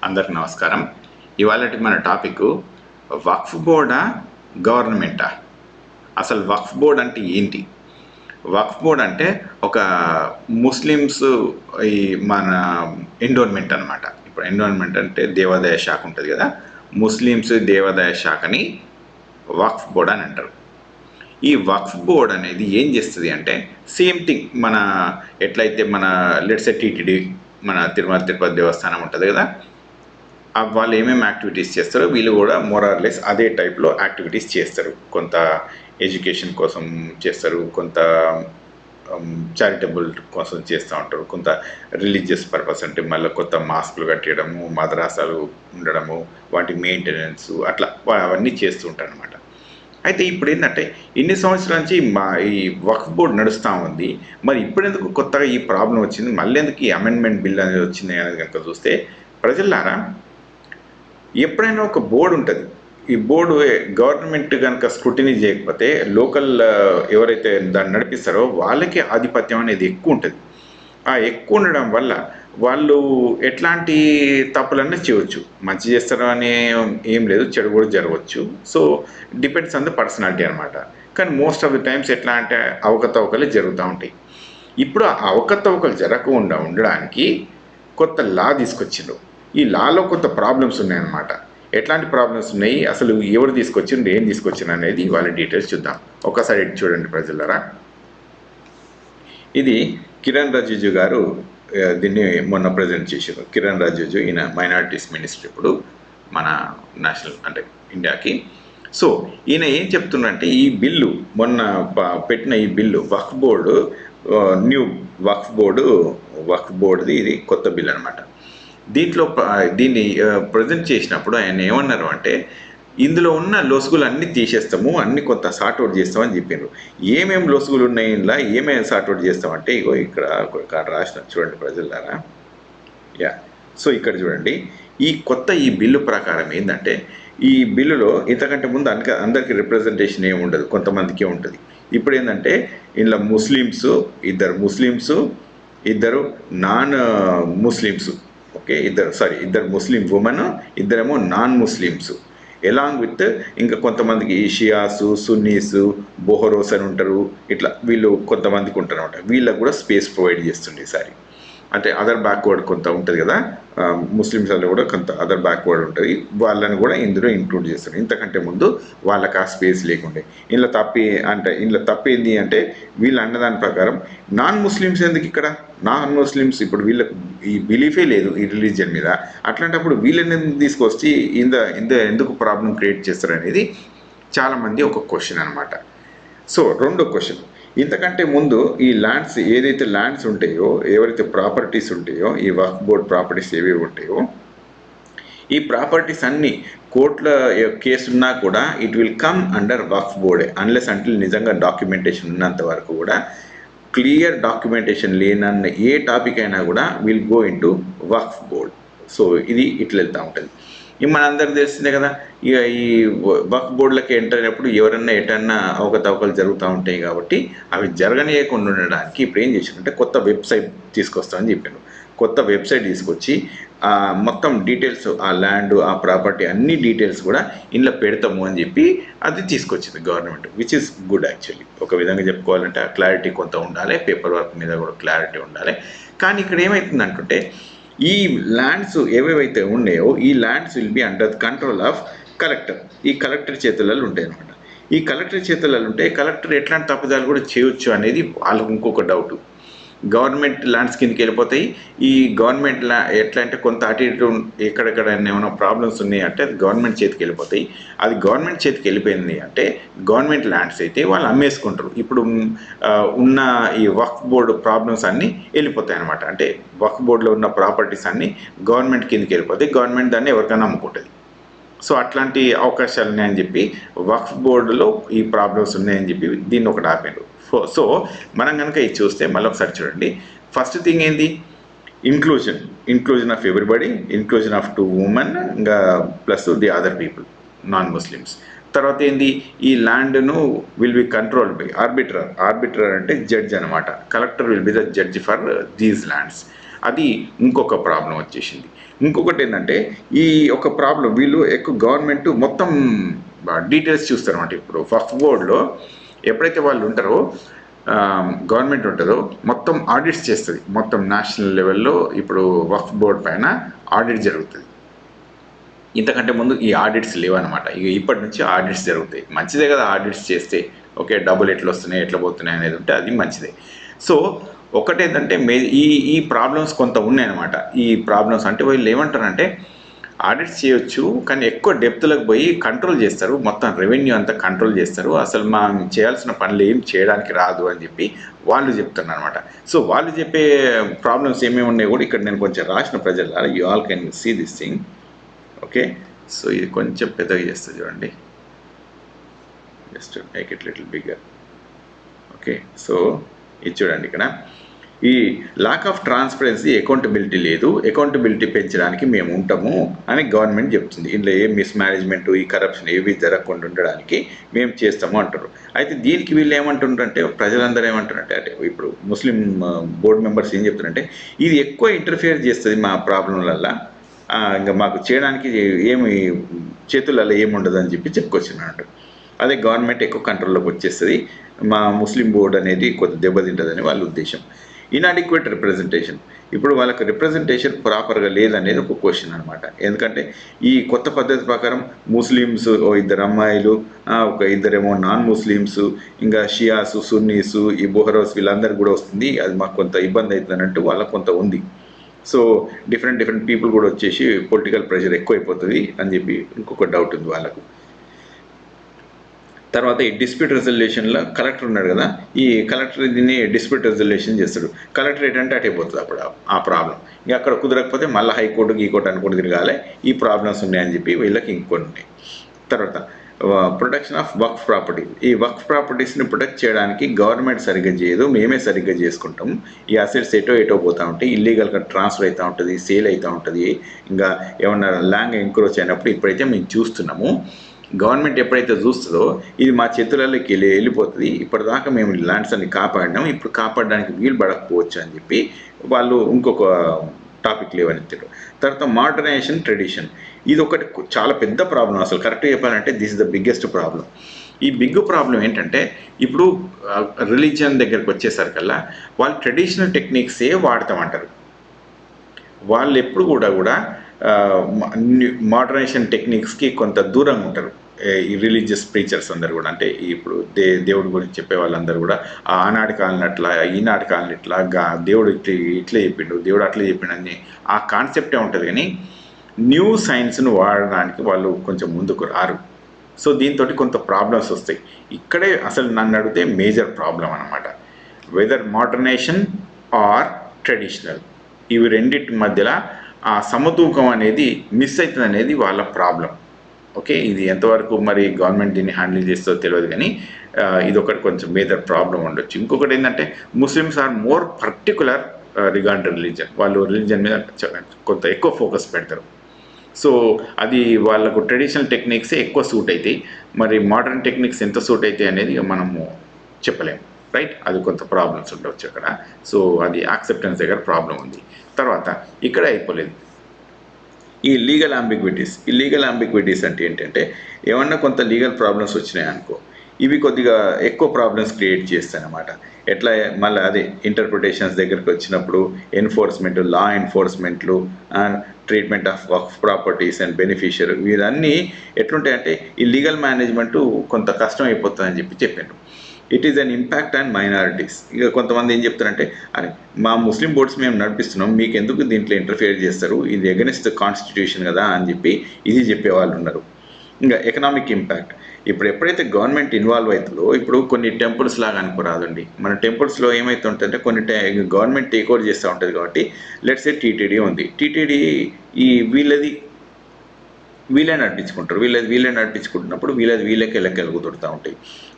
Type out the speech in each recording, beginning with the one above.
అందరికి నమస్కారం. ఇవాళటి మన టాపిక్ వక్ఫ్ బోర్డా గవర్నమెంటా? అసలు వక్ఫ్ బోర్డ్ అంటే ఏంటి? వక్ఫ్ బోర్డ్ అంటే ఒక ముస్లిమ్స్ ఈ మన ఎండోన్మెంట్ అనమాట. ఇప్పుడు ఎండోన్మెంట్ అంటే దేవాదాయ శాఖ ఉంటుంది కదా, ముస్లిమ్స్ దేవాదాయ శాఖని వక్ఫ్ బోర్డ్ అని అంటారు. ఈ వక్ఫ్ బోర్డ్ అనేది ఏం చేస్తుంది అంటే సేమ్ థింగ్, మన ఎట్లయితే మన లెట్స్ టీటీడీ, మన తిరుమల తిరుపతి దేవస్థానం ఉంటుంది కదా, వాళ్ళు ఏమేమి యాక్టివిటీస్ చేస్తారో వీళ్ళు కూడా మోరార్లెస్ అదే టైప్లో యాక్టివిటీస్ చేస్తారు. కొంత ఎడ్యుకేషన్ కోసం చేస్తారు, కొంత చారిటబుల్ కోసం చేస్తూ ఉంటారు, కొంత రిలీజియస్ పర్పస్ అంటే మళ్ళీ కొత్త మాస్కులు కట్టేయడము, మద్రాసాలు ఉండడము, వాటి మెయింటెనెన్స్, అట్లా అవన్నీ చేస్తూ ఉంటారు అనమాట. అయితే ఇప్పుడు ఏంటంటే ఇన్ని సంవత్సరాల నుంచి ఈ వక్ఫ్ బోర్డ్ నడుస్తూ ఉంది. మరి ఇప్పుడెందుకు కొత్తగా ఈ ప్రాబ్లం వచ్చింది, మళ్ళీ ఎందుకు ఈ అమెండ్మెంట్ బిల్ అనేది వచ్చింది అనేది కనుక చూస్తే, ప్రజలారా ఎప్పుడైనా ఒక బోర్డు ఉంటుంది. ఈ బోర్డు గవర్నమెంట్ కనుక స్క్రూటినీ చేయకపోతే లోకల్ ఎవరైతే దాన్ని నడిపిస్తారో వాళ్ళకి ఆధిపత్యం అనేది ఎక్కువ ఉంటుంది. ఆ ఎక్కువ ఉండడం వల్ల వాళ్ళు ఎట్లాంటి తప్పులన్నీ చేయవచ్చు. మంచి చేస్తారు అనే ఏం లేదు, చెడు కూడా జరగవచ్చు. So depends on the personality అనమాట. కానీ మోస్ట్ ఆఫ్ ది టైమ్స్ ఎట్లా అంటే అవకతవకలు జరుగుతూ ఉంటాయి. ఇప్పుడు ఆ అవకతవకలు జరగకుండా ఉండడానికి కొత్త లా తీసుకొచ్చిండ్రు. ఈ లాలో కొత్త ప్రాబ్లమ్స్ ఉన్నాయన్నమాట. ఎట్లాంటి ప్రాబ్లమ్స్ ఉన్నాయి, అసలు ఎవరు తీసుకొచ్చిండ్రు, ఏం తీసుకొచ్చిండ్రు అనేది వాళ్ళ డీటెయిల్స్ చూద్దాం. ఒకసారి చూడండి ప్రజలరా. ఇది కిరణ్ రిజిజు గారు దీన్ని మొన్న ప్రజెంట్ చేశారు. కిరణ్ రిజిజు ఈయన మైనారిటీస్ మినిస్టర్ ఇప్పుడు మన నేషనల్ అంటే ఇండియాకి. సో ఈయన ఏం చెప్తున్నారంటే, ఈ బిల్లు మొన్న పెట్టిన ఈ బిల్లు వక్ఫ్ బోర్డు, న్యూ వక్ఫ్ బోర్డుది ఇది కొత్త బిల్ అనమాట. దీన్ని ప్రజెంట్ చేసినప్పుడు ఆయన ఏమన్నారు అంటే, ఇందులో ఉన్న లొసుగులు అన్నీ తీసేస్తాము, అన్ని కొత్త సార్ట్అవుట్ చేస్తామని చెప్పారు. ఏమేమి లొసుగులు ఉన్నాయి ఇలా, ఏమేమి సార్ట్అవుట్ చేస్తామంటే ఇగో ఇక్కడ రాసిన చూడండి ప్రజలారా. సో ఇక్కడ చూడండి, ఈ బిల్లు ప్రకారం ఏంటంటే, ఈ బిల్లులో ఇంతకంటే ముందు అందరికీ రిప్రజెంటేషన్ ఏమి ఉండదు, కొంతమందికే ఉంటుంది. ఇప్పుడు ఏంటంటే ఇందులో ఇద్దరు నాన్ ముస్లిమ్స్, ఓకే, ఇద్దరు ముస్లిం ఉమెన్, ఇద్దరేమో నాన్ ముస్లిమ్స్, ఎలాంగ్ విత్ ఇంకా కొంతమందికి షియాసు, సున్నీసు, బోహరోస్ అని ఉంటారు. ఇట్లా వీళ్ళు కొంతమందికి ఉంటారు అనమాట. వీళ్ళకు కూడా స్పేస్ ప్రొవైడ్ చేస్తుంది ఈసారి. అంటే అదర్ బ్యాక్వర్డ్ కొంత ఉంటుంది కదా, ముస్లిమ్స్ వాళ్ళు కూడా కొంత అదర్ బ్యాక్వర్డ్ ఉంటుంది, వాళ్ళని కూడా ఇందులో ఇంక్లూడ్ చేస్తారు. ఇంతకంటే ముందు వాళ్ళకి ఆ స్పేస్ లేకుండే. ఇందులో తప్పేంది అంటే వీళ్ళు అన్నదాని ప్రకారం నాన్ ముస్లిమ్స్ ఎందుకు ఇక్కడ, నాన్ ముస్లిమ్స్ ఇప్పుడు వీళ్ళకి ఈ బిలీఫే లేదు ఈ రిలీజియన్ మీద. అట్లాంటప్పుడు వీళ్ళని తీసుకొచ్చి ఎందుకు ప్రాబ్లం క్రియేట్ చేస్తారు అనేది చాలామంది ఒక క్వశ్చన్ అనమాట. సో రెండో క్వశ్చన్, ఇంతకంటే ముందు ఈ ల్యాండ్స్ ఏదైతే ల్యాండ్స్ ఉంటాయో, ఎవరైతే ప్రాపర్టీస్ ఉంటాయో, ఈ వక్ఫ్ బోర్డ్ ప్రాపర్టీస్ ఏవేవి ఉంటాయో, ఈ ప్రాపర్టీస్ అన్నీ కోర్టుల కేసు ఉన్నా కూడా it will come under Waqf బోర్డే, అన్లెస్ అంటిల్ నిజంగా డాక్యుమెంటేషన్ ఉన్నంత వరకు కూడా, క్లియర్ డాక్యుమెంటేషన్ లేనన్న ఏ టాపిక్ అయినా కూడా will go into Waqf board. So ఇది ఇట్లా వెళ్తూ ఉంటుంది. మనందరికి తెలిసిందే కదా, ఇక ఈ వక్ఫ్ బోర్డులకి ఎంటర్ అయినప్పుడు ఎవరన్నా ఎటన్నా అవకతవకలు జరుగుతూ ఉంటాయి. కాబట్టి అవి జరగనీయకుండా ఉండడానికి ఇప్పుడు ఏం చేశారంటే కొత్త వెబ్సైట్ తీసుకొస్తామని చెప్పాను. కొత్త వెబ్సైట్ తీసుకొచ్చి మొత్తం డీటెయిల్స్, ఆ ల్యాండ్, ఆ ప్రాపర్టీ అన్ని డీటెయిల్స్ కూడా ఇంట్లో పెడతాము అని చెప్పి అది తీసుకొచ్చింది government, which is good actually. ఒక విధంగా చెప్పుకోవాలంటే ఆ క్లారిటీ కొంత ఉండాలి, పేపర్ వర్క్ మీద కూడా క్లారిటీ ఉండాలి. కానీ ఇక్కడ ఏమవుతుంది అంటుంటే, ఈ ల్యాండ్స్ ఏవేవైతే ఉన్నాయో ఈ lands will be under control of collector. ఈ కలెక్టర్ చేతులలో ఉంటాయి అనమాట. ఈ కలెక్టర్ చేతులలో ఉంటే కలెక్టర్ ఎట్లాంటి తప్పుదాలు కూడా చేయొచ్చు అనేది వాళ్ళకు ఇంకొక డౌట్. గవర్నమెంట్ ల్యాండ్స్ కిందకి వెళ్ళిపోతాయి. ఈ గవర్నమెంట్ ఎట్లా అంటే కొంత అటు ఇటు ఎక్కడెక్కడ ఏమైనా ప్రాబ్లమ్స్ ఉన్నాయి అంటే అది గవర్నమెంట్ చేతికి వెళ్ళిపోతాయి. అది గవర్నమెంట్ చేతికి వెళ్ళిపోయింది అంటే గవర్నమెంట్ ల్యాండ్స్ అయితే వాళ్ళు అమ్మేసుకుంటారు. ఇప్పుడు ఉన్న ఈ వక్ఫ్ బోర్డు ప్రాబ్లమ్స్ అన్నీ వెళ్ళిపోతాయి అనమాట. అంటే వక్ఫ్ బోర్డులో ఉన్న ప్రాపర్టీస్ అన్నీ గవర్నమెంట్ కిందకి వెళ్ళిపోతాయి, గవర్నమెంట్ దాన్ని ఎవరికైనా అమ్ముకుంటుంది. సో అట్లాంటి అవకాశాలు ఉన్నాయని చెప్పి వక్ఫ్ బోర్డులో ఈ ప్రాబ్లమ్స్ ఉన్నాయని చెప్పి దీన్ని ఒకటి ఆపారు. సో మనం కనుక ఇది చూస్తే మళ్ళీ ఒకసారి చూడండి. ఫస్ట్ థింగ్ ఏంది, inclusion of everybody, inclusion of 2 women ఇంకా plus the other people, non Muslims. తర్వాత ఏంది, ఈ ల్యాండ్ను విల్ బి కంట్రోల్డ్ బై ఆర్బిట్రర్ అంటే జడ్జ్ అనమాట. Collector will be the judge for these lands. అది ఇంకొక ప్రాబ్లం వచ్చేసింది. ఇంకొకటి ఏంటంటే ఈ ఒక ప్రాబ్లం వీళ్ళు ఎక్కువ గవర్నమెంట్ మొత్తం డీటెయిల్స్ చూస్తారన్నమాట. ఇప్పుడు వక్ఫ్ బోర్డులో ఎప్పుడైతే వాళ్ళు ఉంటారో గవర్నమెంట్ ఉంటుందో మొత్తం ఆడిట్స్ చేస్తుంది. మొత్తం నేషనల్ లెవెల్లో ఇప్పుడు వక్ఫ్ బోర్డు పైన ఆడిట్ జరుగుతుంది. ఇంతకంటే ముందు ఈ ఆడిట్స్ లేవన్నమాట. ఇక ఇప్పటి నుంచి ఆడిట్స్ జరుగుతాయి. మంచిదే కదా ఆడిట్స్ చేస్తే. ఓకే, డబ్బులు ఎట్లా వస్తున్నాయి ఎట్లా పోతున్నాయి అనేది ఉంటే అది మంచిదే. సో ఒకటేంటంటే ఈ ప్రాబ్లమ్స్ కొంత ఉన్నాయన్నమాట. ఈ ప్రాబ్లమ్స్ అంటే వీళ్ళు ఏమంటారంటే ఆడిట్స్ చేయొచ్చు కానీ ఎక్కువ డెప్త్లకు పోయి కంట్రోల్ చేస్తారు, మొత్తం రెవెన్యూ అంతా కంట్రోల్ చేస్తారు, అసలు మనం చేయాల్సిన పనులు ఏం చేయడానికి రాదు అని చెప్పి వాళ్ళు చెప్తున్నారు అనమాట. సో వాళ్ళు చెప్పే ప్రాబ్లమ్స్ ఏమేమి ఉన్నాయో కూడా ఇక్కడ నేను కొంచెం రాసిన ప్రజల you all can see this thing. Okay, so ఇది కొంచెం పెద్దగా చేస్తుంది చూడండి, just make it little bigger. Okay, so ఇది చూడండి, ఇక్కడ ఈ లాక్ ఆఫ్ ట్రాన్స్పరెన్సీ, అకౌంటబిలిటీ లేదు, అకౌంటబిలిటీ పెంచడానికి మేము ఉంటాము అని గవర్నమెంట్ చెప్తుంది. ఇందులో ఏ మిస్మేనేజ్మెంట్ ఈ కరప్షన్ ఏవి జరగకుండా ఉండడానికి మేము చేస్తాము అంటారు. అయితే దీనికి వీళ్ళు ఏమంటుంటారంటే ప్రజలందరూ ఏమంటారంటే అంటే ఇప్పుడు ముస్లిం బోర్డు మెంబర్స్ ఏం చెప్తారంటే ఇది ఎక్కువ ఇంటర్ఫియర్ చేస్తుంది మా ప్రాబ్లంలల్లో, ఇంకా మాకు చేయడానికి ఏమి చేతులలో ఏముండదు అని చెప్పి చెప్పుకొచ్చినట్టు. అదే గవర్నమెంట్ ఎక్కువ కంట్రోల్లోకి వచ్చేస్తుంది, మా ముస్లిం బోర్డు అనేది కొద్ది దెబ్బతింటుందని వాళ్ళ ఉద్దేశం. ఇన్అడిక్వేట్ రిప్రజెంటేషన్, ఇప్పుడు వాళ్ళకి రిప్రజెంటేషన్ ప్రాపర్గా లేదనేది ఒక క్వశ్చన్ అనమాట. ఎందుకంటే ఈ కొత్త పద్ధతి ప్రకారం ముస్లిమ్స్ ఇద్దరు అమ్మాయిలు, ఒక ఇద్దరేమో నాన్ ముస్లిమ్స్, ఇంకా షియాస్ సున్నీస్ ఈ బొహరోస్ వీళ్ళందరూ కూడా వస్తుంది, అది మాకు కొంత ఇబ్బంది అవుతుంది అన్నట్టు వాళ్ళకు కొంత ఉంది. సో డిఫరెంట్ పీపుల్ కూడా వచ్చేసి పొలిటికల్ ప్రెషర్ ఎక్కువైపోతుంది అని చెప్పి ఇంకొక డౌట్ ఉంది వాళ్ళకు. తర్వాత ఈ డిస్ప్యూట్ రెజల్యూషన్లో కలెక్టర్ ఉన్నాడు కదా, ఈ కలెక్టర్ దీన్ని డిస్ప్యూట్ రెజల్యూషన్ చేస్తాడు. కలెక్టరేట్ అంటే అటైపోతుంది అప్పుడు ఆ ప్రాబ్లం. ఇంకా అక్కడ కుదరకపోతే మళ్ళీ హైకోర్టు గీకోర్టు అనుకుంటూ తిరగాలి, ఈ ప్రాబ్లమ్స్ ఉన్నాయని చెప్పి వీళ్ళకి ఇంకోటి ఉన్నాయి. తర్వాత ప్రొటెక్షన్ ఆఫ్ వక్ఫ్ ప్రాపర్టీ, ఈ వక్ఫ్ ప్రాపర్టీస్ని ప్రొటెక్ట్ చేయడానికి గవర్నమెంట్ సరిగ్గా చేయదు, మేమే సరిగ్గా చేసుకుంటాం. ఈ అసెట్స్ ఎటో పోతూ ఉంటాయి, ఇల్లీగల్గా ట్రాన్స్ఫర్ అవుతూ ఉంటుంది, సేల్ అవుతూ ఉంటుంది, ఇంకా ఏమన్నా ల్యాండ్ ఎంక్రోచ్ అయినప్పుడు ఇప్పుడైతే మేము చూస్తున్నాము. గవర్నమెంట్ ఎప్పుడైతే చూస్తుందో ఇది మా చేతులలోకి వెళ్ళిపోతుంది, ఇప్పటిదాకా మేము ల్యాండ్స్ అన్ని కాపాడినాం, ఇప్పుడు కాపాడడానికి వీలు పడకపోవచ్చు అని చెప్పి వాళ్ళు ఇంకొక టాపిక్ లేవనెత్తారు. తర్వాత మోడర్నైజేషన్ ట్రెడిషన్, ఇది ఒకటి చాలా పెద్ద ప్రాబ్లం. అసలు కరెక్ట్గా చెప్పాలంటే this is the biggest problem. ఈ బిగ్ ప్రాబ్లం ఏంటంటే ఇప్పుడు రిలీజియన్ దగ్గరికి వచ్చేసరికల్లా వాళ్ళు ట్రెడిషనల్ టెక్నిక్సే వాడతామంటారు. వాళ్ళు ఎప్పుడు కూడా మోడర్నైజేషన్ టెక్నిక్స్కి కొంత దూరంగా ఉంటారు ఈ రిలీజియస్ ప్రీచర్స్ అందరు కూడా. అంటే ఇప్పుడు దేవుడి గురించి చెప్పే వాళ్ళందరూ కూడా ఆనాటి కాలని అట్లా ఈనాటి కాలని ఇట్లా దేవుడు ఇట్లే చెప్పిండు, దేవుడు అట్లే చెప్పిండు అని ఆ కాన్సెప్టే ఉంటుంది. కానీ న్యూ సైన్స్ను వాడడానికి వాళ్ళు కొంచెం ముందుకు రారు. సో దీంతో కొంత ప్రాబ్లమ్స్ వస్తాయి. ఇక్కడే అసలు నన్ను అడిగితే మేజర్ ప్రాబ్లం అనమాట. వెదర్ మోడర్నైజేషన్ ఆర్ ట్రెడిషనల్, ఇవి రెండింటి మధ్యలో ఆ సమతూకం అనేది మిస్ అవుతుంది అనేది వాళ్ళ ప్రాబ్లం. ఓకే, ఇది ఎంతవరకు మరి గవర్నమెంట్ దీన్ని హ్యాండిల్ చేస్తుందో తెలియదు, కానీ ఇది ఒకటి కొంచెం మేజర్ ప్రాబ్లం ఉండొచ్చు. ఇంకొకటి ఏంటంటే Muslims are more particular regard religion, వాళ్ళు రిలీజన్ మీద కొంత ఎక్కువ ఫోకస్ పెడతారు. సో అది వాళ్ళకు ట్రెడిషనల్ టెక్నిక్సే ఎక్కువ సూట్ అవుతాయి, మరి మోడర్న్ టెక్నిక్స్ ఎంత సూట్ అవుతాయి అనేది మనము చెప్పలేము, రైట్? అది కొంత ప్రాబ్లమ్స్ ఉండవచ్చు అక్కడ. సో అది యాక్సెప్టెన్స్ దగ్గర ప్రాబ్లం ఉంది. తర్వాత ఇక్కడ అయిపోలేదు ఈ లీగల్ అంబిగ్విటీస్ అంటే ఏంటంటే ఏమన్నా కొంత లీగల్ ప్రాబ్లమ్స్ వచ్చినాయి అనుకో, ఇవి కొద్దిగా ఎక్కువ ప్రాబ్లమ్స్ క్రియేట్ చేస్తాయి అన్నమాట. ఎట్లా మళ్ళీ అదే ఇంటర్ప్రిటేషన్స్ దగ్గరికి వచ్చినప్పుడు ఎన్ఫోర్స్మెంట్, లా ఎన్ఫోర్స్మెంట్లు, treatment of Waqf properties and beneficiary, వీరన్నీ ఎట్లుంటాయంటే ఈ లీగల్ మేనేజ్మెంటు కొంత కష్టం అయిపోతుందని చెప్పాను. It is an impact and minorities. ఇక కొంతమంది ఏం చెప్తారంటే అరే మా ముస్లిం బోర్డ్స్ మేము నడిపిస్తున్నాం, మీకు ఎందుకు దీంట్లో ఇంటర్ఫియర్ చేస్తారు, ఇది అగెనిస్ట్ కాన్స్టిట్యూషన్ కదా అని చెప్పి ఇది చెప్పేవాళ్ళు ఉన్నారు. ఇంకా ఎకనామిక్ ఇంపాక్ట్, ఇప్పుడు ఎప్పుడైతే గవర్నమెంట్ ఇన్వాల్వ్ అవుతుందో, ఇప్పుడు కొన్ని టెంపుల్స్ లాగా అనుకోరాదండి, మన టెంపుల్స్లో ఏమవుతుందంటే కొన్ని గవర్నమెంట్ టేక్ ఓవర్ చేస్తూ ఉంటుంది. కాబట్టి లెట్స్ సే టీటీడీ ఉంది, టీటీడీ ఈ వీళ్ళే నడిపించుకుంటారు, వీళ్ళే నడిపించుకుంటున్నప్పుడు వీళ్ళకే లెక్కలు కుదురుతూ ఉంటాయి.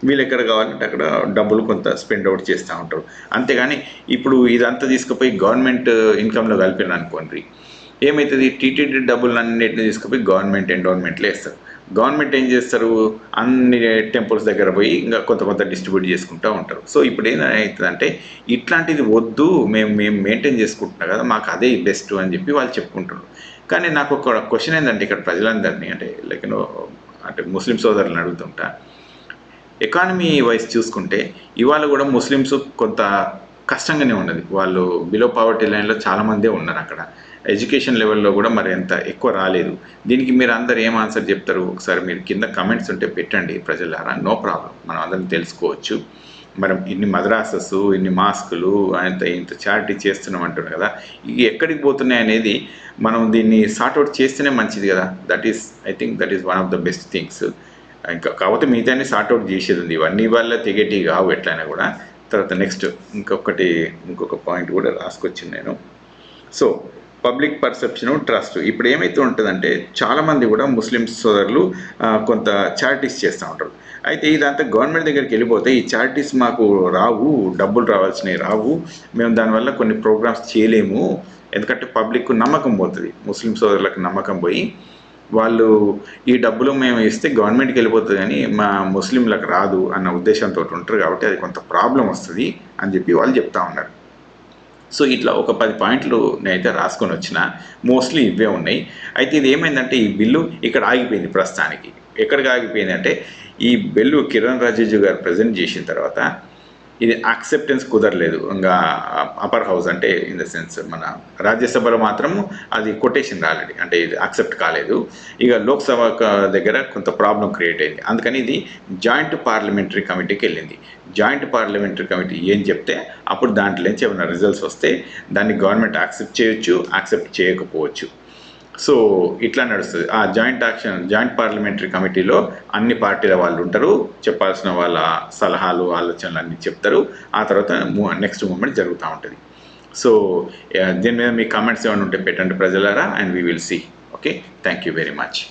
వీళ్ళు ఎక్కడ కావాలంటే అక్కడ డబ్బులు కొంత స్పెండ్ అవుట్ చేస్తూ ఉంటారు. అంతేగాని ఇప్పుడు ఇదంతా తీసుకుపోయి గవర్నమెంట్ ఇన్కంలో కలిపిన అనుకోండి, ఏమవుతుంది, టీటీడీ డబ్బులు అన్నింటినీ తీసుకుపోయి గవర్నమెంట్ ఎండోన్మెంట్లో వేస్తారు. గవర్నమెంట్ ఏం చేస్తారు, అన్ని టెంపుల్స్ దగ్గర పోయి ఇంకా కొంత డిస్ట్రిబ్యూట్ చేసుకుంటూ ఉంటారు. సో ఇప్పుడు ఏమవుతుందంటే ఇట్లాంటిది వద్దు, మేము మెయింటైన్ చేసుకుంటున్నాం కదా, మాకు అదే బెస్ట్ అని చెప్పి వాళ్ళు చెప్పుకుంటారు. కానీ నాకు ఒక క్వశ్చన్ ఏంటంటే ఇక్కడ ప్రజలందరినీ అంటే లైక్ అంటే ముస్లిం సోదరులను అడుగుతుంటా, ఎకానమీ వైజ్ చూసుకుంటే ఇవాళ కూడా ముస్లిమ్స్ కొంత కష్టంగానే ఉన్నది. వాళ్ళు బిలో పావర్టీ లైన్లో చాలామందే ఉన్నారు అక్కడ. ఎడ్యుకేషన్ లెవెల్లో కూడా మరి ఎంత ఎక్కువ రాలేదు. దీనికి మీరు అందరు ఏం ఆన్సర్ చెప్తారు? ఒకసారి మీరు కింద కమెంట్స్ ఉంటే పెట్టండి ప్రజలారా, నో ప్రాబ్లం, మనం అందరం తెలుసుకోవచ్చు. మనం ఇన్ని మద్రాసస్, ఇన్ని మాస్కులు, ఇంత చారిటీ చేస్తున్నాం అంటున్నారు కదా, ఇవి ఎక్కడికి పోతున్నాయి అనేది మనం దీన్ని సార్ట్అవుట్ చేస్తేనే మంచిది కదా. I think that is one of the best things. ఇంకా కాకపోతే మిగతాన్ని సార్ట్అవుట్ చేసేది ఉంది, ఇవన్నీ వల్ల తెగేటి కావు ఎట్లయినా కూడా. తర్వాత నెక్స్ట్ ఇంకొక పాయింట్ కూడా రాసుకొచ్చింది నేను. So public perception, trust. ఇప్పుడు ఏమైతే ఉంటుందంటే చాలామంది కూడా ముస్లిం సోదరులు కొంత చారిటీస్ చేస్తూ ఉంటారు. అయితే ఇదంతా గవర్నమెంట్ దగ్గరికి వెళ్ళిపోతే ఈ చారిటీస్ మాకు రావు, డబ్బులు రావాల్సినవి రావు, మేము దానివల్ల కొన్ని ప్రోగ్రామ్స్ చేయలేము, ఎందుకంటే పబ్లిక్ నమ్మకం పోతుంది, ముస్లిం సోదరులకు నమ్మకం పోయి వాళ్ళు ఈ డబ్బులు మేము ఇస్తే గవర్నమెంట్కి వెళ్ళిపోతుంది కానీ మా ముస్లింలకు రాదు అన్న ఉద్దేశంతో ఉంటారు. కాబట్టి అది కొంత ప్రాబ్లం వస్తుంది అని చెప్పి వాళ్ళు చెప్తా ఉన్నారు. సో ఇట్లా ఒక 10 పాయింట్లు నేనైతే రాసుకొని వచ్చిన, మోస్ట్లీ ఇవే ఉన్నాయి. అయితే ఇది ఏమైందంటే ఈ బిల్లు ఇక్కడ ఆగిపోయింది ప్రస్తుతానికి. ఎక్కడికి ఆగిపోయింది అంటే ఈ బిల్లు కిరణ్ రిజిజు గారు ప్రజెంట్ చేసిన తర్వాత ఇది యాక్సెప్టెన్స్ కుదరలేదు. ఇంకా అప్పర్ హౌస్ అంటే ఇన్ ద సెన్స్ మన రాజ్యసభలో మాత్రం అది కొటేషన్ రాలేదు, అంటే ఇది యాక్సెప్ట్ కాలేదు. ఇక లోక్సభ దగ్గర కొంత ప్రాబ్లం క్రియేట్ అయింది. అందుకని ఇది జాయింట్ పార్లమెంటరీ కమిటీకి వెళ్ళింది. జాయింట్ పార్లమెంటరీ కమిటీ ఏం చెప్తే అప్పుడు దాంట్లో నుంచి ఏమైనా రిజల్ట్స్ వస్తే దాన్ని గవర్నమెంట్ యాక్సెప్ట్ చేయొచ్చు, యాక్సెప్ట్ చేయకపోవచ్చు. సో ఇట్లా నడుస్తుంది. ఆ జాయింట్ పార్లమెంటరీ కమిటీలో అన్ని పార్టీల వాళ్ళు ఉంటారు, చెప్పాల్సిన వాళ్ళ సలహాలు ఆలోచనలు అన్నీ చెప్తారు. ఆ తర్వాత నెక్స్ట్ మూమెంట్ జరుగుతూ ఉంటుంది. సో దీని మీద మీ కామెంట్స్ ఏమైనా ఉంటే పెట్టండి ప్రజలారా, and we will see. Okay, thank you very much.